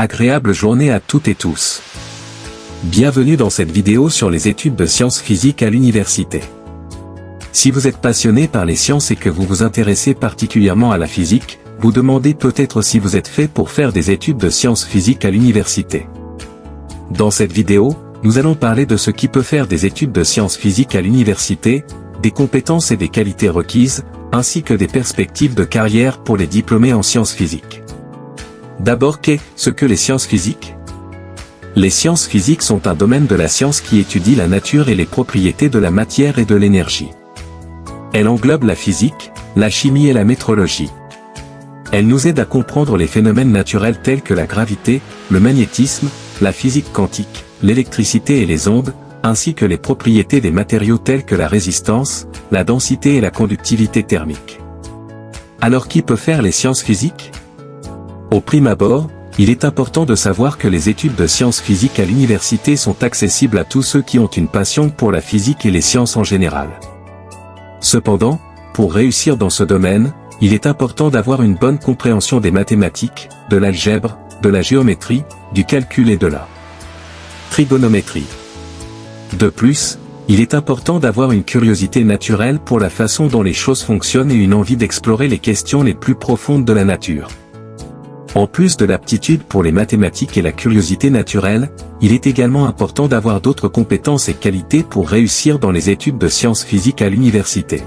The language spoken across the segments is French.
Agréable journée à toutes et tous. Bienvenue dans cette vidéo sur les études de sciences physiques à l'université. Si vous êtes passionné par les sciences et que vous vous intéressez particulièrement à la physique, vous demandez peut-être si vous êtes fait pour faire des études de sciences physiques à l'université. Dans cette vidéo, nous allons parler de ce qui peut faire des études de sciences physiques à l'université, des compétences et des qualités requises, ainsi que des perspectives de carrière pour les diplômés en sciences physiques. D'abord, qu'est-ce que les sciences physiques ? Les sciences physiques sont un domaine de la science qui étudie la nature et les propriétés de la matière et de l'énergie. Elle englobe la physique, la chimie et la métrologie. Elle nous aide à comprendre les phénomènes naturels tels que la gravité, le magnétisme, la physique quantique, l'électricité et les ondes, ainsi que les propriétés des matériaux tels que la résistance, la densité et la conductivité thermique. Alors qui peut faire les sciences physiques ? Au prime abord, il est important de savoir que les études de sciences physiques à l'université sont accessibles à tous ceux qui ont une passion pour la physique et les sciences en général. Cependant, pour réussir dans ce domaine, il est important d'avoir une bonne compréhension des mathématiques, de l'algèbre, de la géométrie, du calcul et de la trigonométrie. De plus, il est important d'avoir une curiosité naturelle pour la façon dont les choses fonctionnent et une envie d'explorer les questions les plus profondes de la nature. En plus de l'aptitude pour les mathématiques et la curiosité naturelle, il est également important d'avoir d'autres compétences et qualités pour réussir dans les études de sciences physiques à l'université.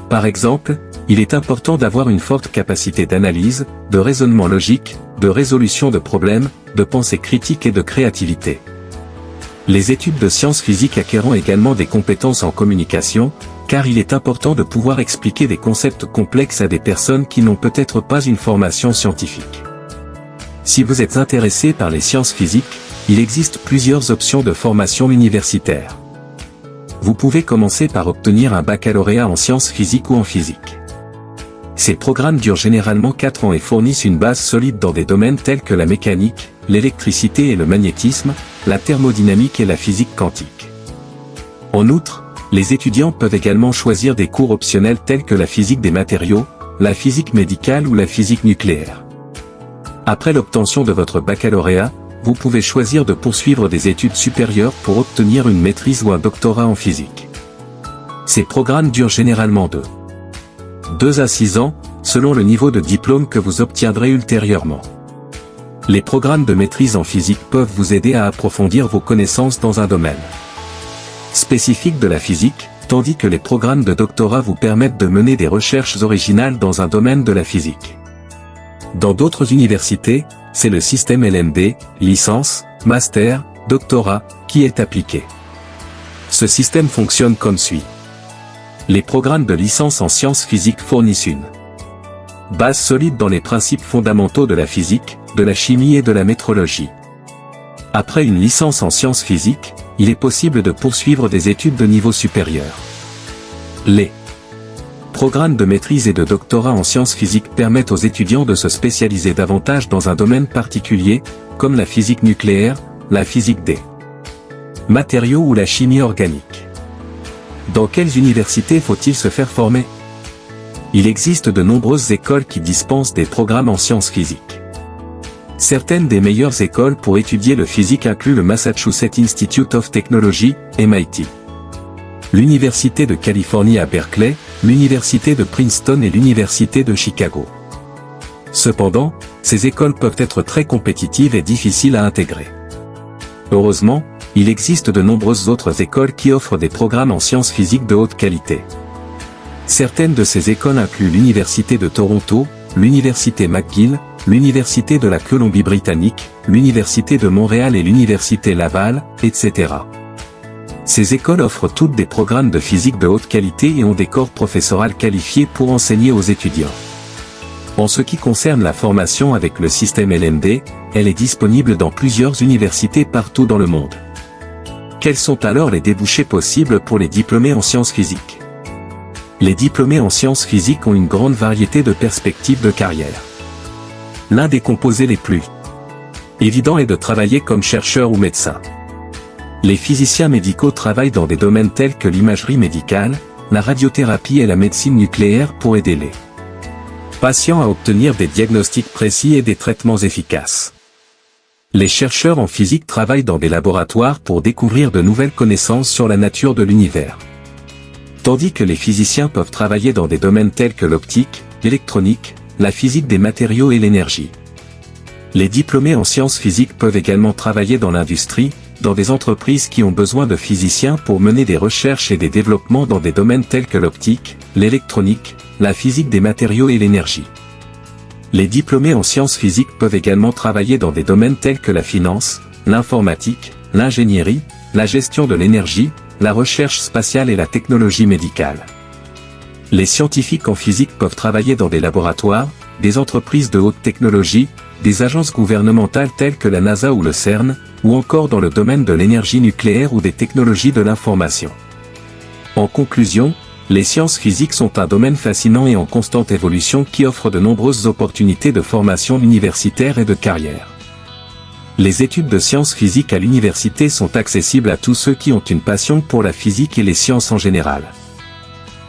Par exemple, il est important d'avoir une forte capacité d'analyse, de raisonnement logique, de résolution de problèmes, de pensée critique et de créativité. Les études de sciences physiques acquérant également des compétences en communication, car il est important de pouvoir expliquer des concepts complexes à des personnes qui n'ont peut-être pas une formation scientifique. Si vous êtes intéressé par les sciences physiques, il existe plusieurs options de formation universitaire. Vous pouvez commencer par obtenir un baccalauréat en sciences physiques ou en physique. Ces programmes durent généralement 4 ans et fournissent une base solide dans des domaines tels que la mécanique, l'électricité et le magnétisme, la thermodynamique et la physique quantique. En outre, les étudiants peuvent également choisir des cours optionnels tels que la physique des matériaux, la physique médicale ou la physique nucléaire. Après l'obtention de votre baccalauréat, vous pouvez choisir de poursuivre des études supérieures pour obtenir une maîtrise ou un doctorat en physique. Ces programmes durent généralement de 2 à 6 ans, selon le niveau de diplôme que vous obtiendrez ultérieurement. Les programmes de maîtrise en physique peuvent vous aider à approfondir vos connaissances dans un domaine spécifique de la physique, tandis que les programmes de doctorat vous permettent de mener des recherches originales dans un domaine de la physique. Dans d'autres universités, c'est le système LMD, licence, master, doctorat, qui est appliqué. Ce système fonctionne comme suit. Les programmes de licence en sciences physiques fournissent une base solide dans les principes fondamentaux de la physique, de la chimie et de la métrologie. Après une licence en sciences physiques, il est possible de poursuivre des études de niveau supérieur. Les programmes de maîtrise et de doctorat en sciences physiques permettent aux étudiants de se spécialiser davantage dans un domaine particulier, comme la physique nucléaire, la physique des matériaux ou la chimie organique. Dans quelles universités faut-il se faire former ? Il existe de nombreuses écoles qui dispensent des programmes en sciences physiques. Certaines des meilleures écoles pour étudier le physique incluent le Massachusetts Institute of Technology, MIT, l'Université de Californie à Berkeley, l'Université de Princeton et l'Université de Chicago. Cependant, ces écoles peuvent être très compétitives et difficiles à intégrer. Heureusement, il existe de nombreuses autres écoles qui offrent des programmes en sciences physiques de haute qualité. Certaines de ces écoles incluent l'Université de Toronto, l'Université McGill, l'Université de la Colombie-Britannique, l'Université de Montréal et l'Université Laval, etc. Ces écoles offrent toutes des programmes de physique de haute qualité et ont des corps professoraux qualifiés pour enseigner aux étudiants. En ce qui concerne la formation avec le système LMD, elle est disponible dans plusieurs universités partout dans le monde. Quels sont alors les débouchés possibles pour les diplômés en sciences physiques ? Les diplômés en sciences physiques ont une grande variété de perspectives de carrière. L'un des composés les plus évidents est de travailler comme chercheur ou médecin. Les physiciens médicaux travaillent dans des domaines tels que l'imagerie médicale, la radiothérapie et la médecine nucléaire pour aider les patients à obtenir des diagnostics précis et des traitements efficaces. Les chercheurs en physique travaillent dans des laboratoires pour découvrir de nouvelles connaissances sur la nature de l'univers. Tandis que les physiciens peuvent travailler dans des domaines tels que l'optique, l'électronique, la physique des matériaux et l'énergie. Les diplômés en sciences physiques peuvent également travailler dans l'industrie, dans des entreprises qui ont besoin de physiciens pour mener des recherches et des développements dans des domaines tels que l'optique, l'électronique, la physique des matériaux et l'énergie. Les diplômés en sciences physiques peuvent également travailler dans des domaines tels que la finance, l'informatique, l'ingénierie, la gestion de l'énergie, la recherche spatiale et la technologie médicale. Les scientifiques en physique peuvent travailler dans des laboratoires, des entreprises de haute technologie, des agences gouvernementales telles que la NASA ou le CERN, ou encore dans le domaine de l'énergie nucléaire ou des technologies de l'information. En conclusion, les sciences physiques sont un domaine fascinant et en constante évolution qui offre de nombreuses opportunités de formation universitaire et de carrière. Les études de sciences physiques à l'université sont accessibles à tous ceux qui ont une passion pour la physique et les sciences en général.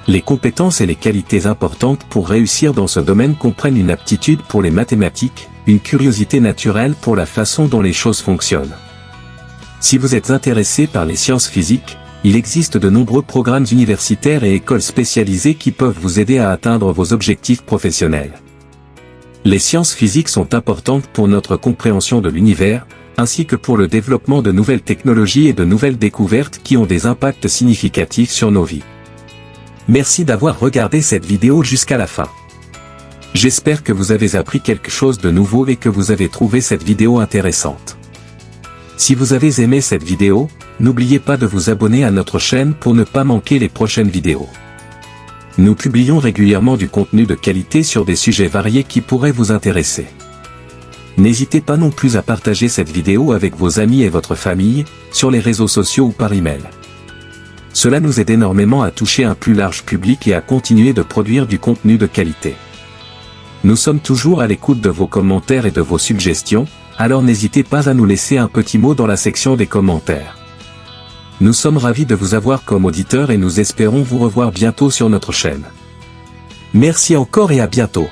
Les compétences et les qualités importantes pour réussir dans ce domaine comprennent une aptitude pour les mathématiques, une curiosité naturelle pour la façon dont les choses fonctionnent. Si vous êtes intéressé par les sciences physiques, il existe de nombreux programmes universitaires et écoles spécialisées qui peuvent vous aider à atteindre vos objectifs professionnels. Les sciences physiques sont importantes pour notre compréhension de l'univers, ainsi que pour le développement de nouvelles technologies et de nouvelles découvertes qui ont des impacts significatifs sur nos vies. Merci d'avoir regardé cette vidéo jusqu'à la fin. J'espère que vous avez appris quelque chose de nouveau et que vous avez trouvé cette vidéo intéressante. Si vous avez aimé cette vidéo, n'oubliez pas de vous abonner à notre chaîne pour ne pas manquer les prochaines vidéos. Nous publions régulièrement du contenu de qualité sur des sujets variés qui pourraient vous intéresser. N'hésitez pas non plus à partager cette vidéo avec vos amis et votre famille, sur les réseaux sociaux ou par email. Cela nous aide énormément à toucher un plus large public et à continuer de produire du contenu de qualité. Nous sommes toujours à l'écoute de vos commentaires et de vos suggestions, alors n'hésitez pas à nous laisser un petit mot dans la section des commentaires. Nous sommes ravis de vous avoir comme auditeur et nous espérons vous revoir bientôt sur notre chaîne. Merci encore et à bientôt.